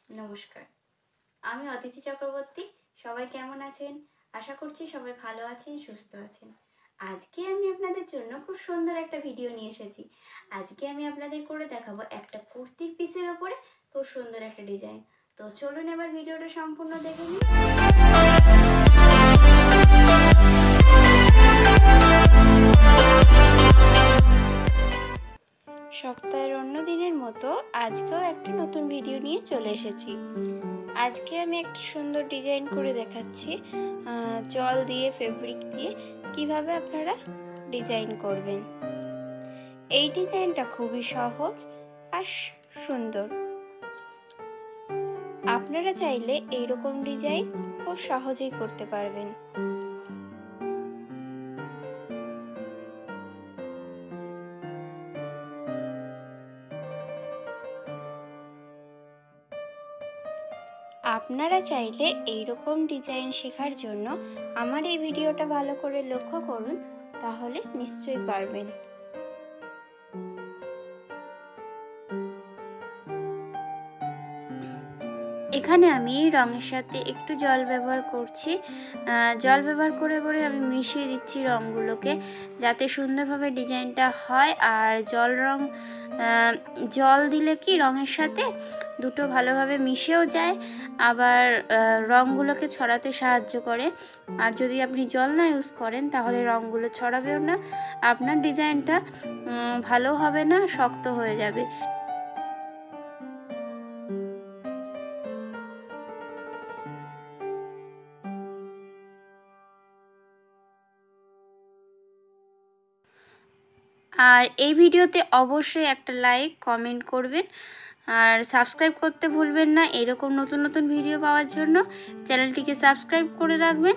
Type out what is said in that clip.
নমস্কার, আমি অদিতি চক্রবর্তী। সবাই কেমন আছেন? আশা করছি সবাই ভালো আছেন, সুস্থ আছেন। আজকে আমি আপনাদের জন্য খুব সুন্দর একটা ভিডিও নিয়ে এসেছি। আজকে আমি আপনাদের করে দেখাবো একটা কুর্তির পিসের ওপরে খুব সুন্দর একটা ডিজাইন। তো চলুন এবার ভিডিওটা সম্পূর্ণ দেখে নিন। সপ্তাহের অন্য দিনের মতো আজকেও একটা নতুন ভিডিও নিয়ে চলে এসেছি। আজকে আমি একটা সুন্দর ডিজাইন করে দেখাচ্ছি, জল দিয়ে ফেব্রিক দিয়ে কিভাবে আপনারা ডিজাইন করবেন। এই ডিজাইনটা খুবই সহজ আর সুন্দর। আপনারা চাইলে এইরকম ডিজাইন খুব সহজেই করতে পারবেন। আপনারা চাইলে এইরকম ডিজাইন শেখার জন্য আমার এই ভিডিওটা ভালো করে লক্ষ্য করুন, তাহলে নিশ্চয়ই পারবেন। এখানে আমি রঙের সাথে একটু জল ব্যবহার করছি। জল ব্যবহার করে করে আমি মিশিয়ে দিচ্ছি রঙগুলোকে, যাতে সুন্দরভাবে ডিজাইনটা হয়। আর জল দিলে কি রঙের সাথে দুটো ভালোভাবে মিশেও যায়, আবার রঙগুলোকে ছড়াতে সাহায্য করে। আর যদি আপনি জল না ইউজ করেন তাহলে রঙগুলো ছড়াবেও না, আপনার ডিজাইনটা ভালো হবে না, শক্ত হয়ে যাবে। আর এই ভিডিওতে অবশ্যই একটা লাইক কমেন্ট করবেন, আর সাবস্ক্রাইব করতে ভুলবেন না। এরকম নতুন নতুন ভিডিও পাওয়ার জন্য চ্যানেলটিকে সাবস্ক্রাইব করে রাখবেন।